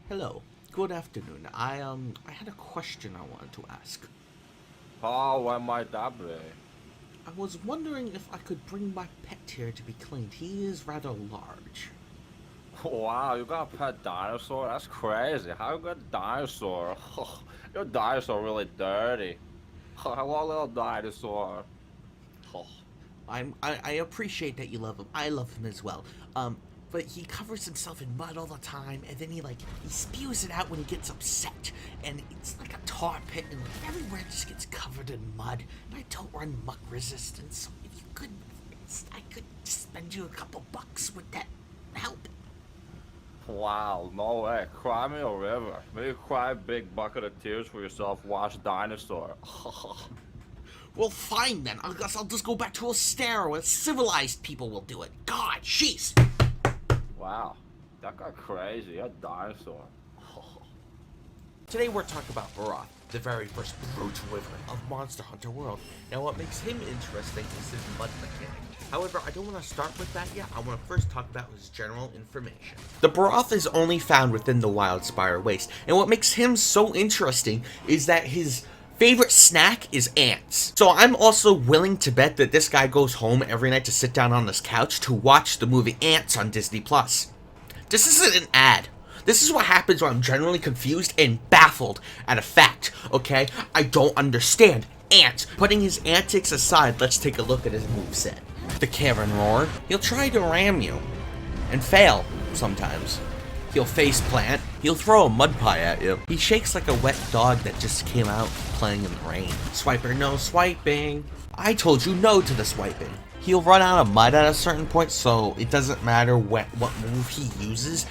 Hello. Good afternoon. I had a question I wanted to ask. Oh, what might that be? I was wondering if I could bring my pet here to be cleaned. He is rather large. Wow, you got a pet dinosaur? That's crazy. How you got a dinosaur? Your dinosaur really dirty. Hello, little dinosaur. I appreciate that you love him. I love him as well. But he covers himself in mud all the time, and then he spews it out when he gets upset, and it's like a tar pit, and everywhere just gets covered in mud. And I don't run muck resistance, so if you could, I could spend you a couple bucks. Would that help? Wow, no way. Cry me a river. Maybe cry a big bucket of tears for yourself. Watch dinosaur. Well, fine then. I guess I'll just go back to a stair where civilized people will do it. God, jeez. Wow, that got crazy. A dinosaur. Today we're talking about Barroth, the very first Brute Wyvern of Monster Hunter World. Now what makes him interesting is his mud mechanic. However, I don't want to start with that yet. I want to first talk about his general information. The Barroth is only found within the Wildspire Waste, and what makes him so interesting is that his favorite snack is ants. So I'm also willing to bet that this guy goes home every night to sit down on this couch to watch the movie Ants on Disney+. This isn't an ad. This is what happens when I'm generally confused and baffled at a fact, okay? I don't understand. Ants. Putting his antics aside, let's take a look at his moveset. The Cavern Roar. He'll try to ram you. And fail, sometimes. He'll face plant. He'll throw a mud pie at you. He shakes like a wet dog that just came out playing in the rain. Swiper, no swiping. I told you no to the swiping. He'll run out of mud at a certain point, so it doesn't matter what move he uses.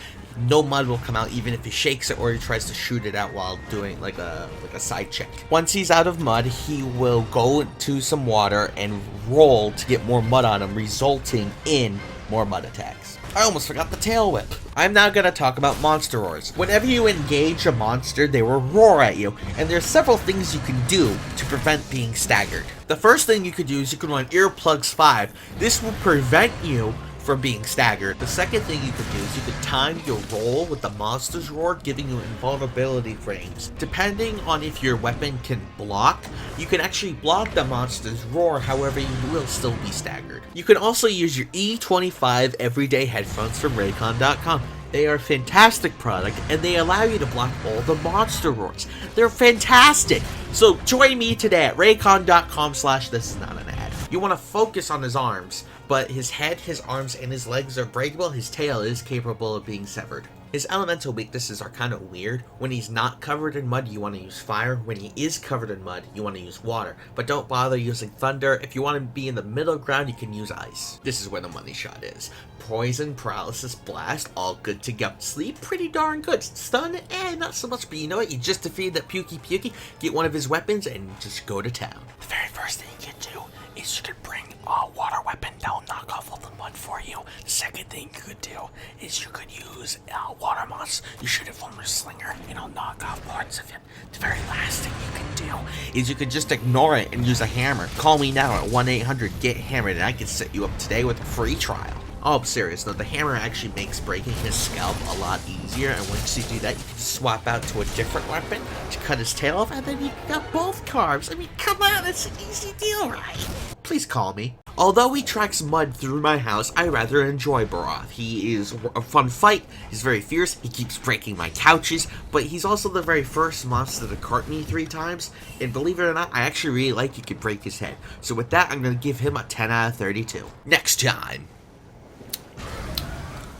No mud will come out even if he shakes it or he tries to shoot it out while doing like a side check. Once he's out of mud, he will go into some water and roll to get more mud on him, resulting in more mud attacks. I almost forgot the tail whip. I'm now going to talk about monster roars. Whenever you engage a monster, they will roar at you, and there's several things you can do to prevent being staggered. The first thing you could do is you can run Earplugs 5. This will prevent you from being staggered. The second thing you could do is you could time your roll with the monster's roar, giving you invulnerability frames. Depending on if your weapon can block, you can actually block the monster's roar, however you will still be staggered. You can also use your E25 everyday headphones from Raycon.com. They are a fantastic product, and they allow you to block all the monster roars. They're fantastic! So join me today at Raycon.com/this is not an ad. You want to focus on his arms, but his head, his arms, and his legs are breakable. His tail is capable of being severed. His elemental weaknesses are kind of weird. When he's not covered in mud, you want to use fire. When he is covered in mud, you want to use water. But don't bother using thunder. If you want to be in the middle ground, you can use ice. This is where the money shot is. Poison, paralysis, blast, all good to go. Sleep, pretty darn good. Stun, not so much, but you know what? You just defeated that Pukey, get one of his weapons, and just go to town. The very first thing you can do is you could bring a water weapon that will knock off all the mud for you. The second thing you could do is you could use water moss. You shoot it from your slinger and it'll knock off parts of it. The very last thing you can do is you could just ignore it and use a hammer. Call me now at 1-800-GET-HAMMERED and I can set you up today with a free trial. Oh, I'm serious though, the hammer actually makes breaking his scalp a lot easier, and once you do that, you can swap out to a different weapon to cut his tail off, and then you got both carbs. I mean, come on, it's an easy deal, right? Please call me. Although he tracks mud through my house, I rather enjoy Barroth. He is a fun fight, he's very fierce, he keeps breaking my couches, but he's also the very first monster to cart me 3 times, and believe it or not, I actually really like he could break his head. So with that, I'm going to give him a 10 out of 32. Next time.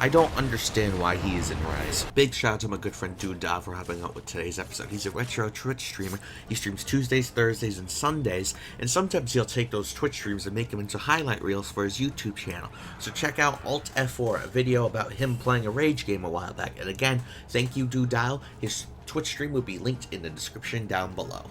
I don't understand why he is in Rise. Big shout out to my good friend DYLE for helping out with today's episode. He's a retro Twitch streamer. He streams Tuesdays, Thursdays, and Sundays, and sometimes he'll take those Twitch streams and make them into highlight reels for his YouTube channel. So check out Alt F4, a video about him playing a rage game a while back. And again, thank you DYLE. His Twitch stream will be linked in the description down below.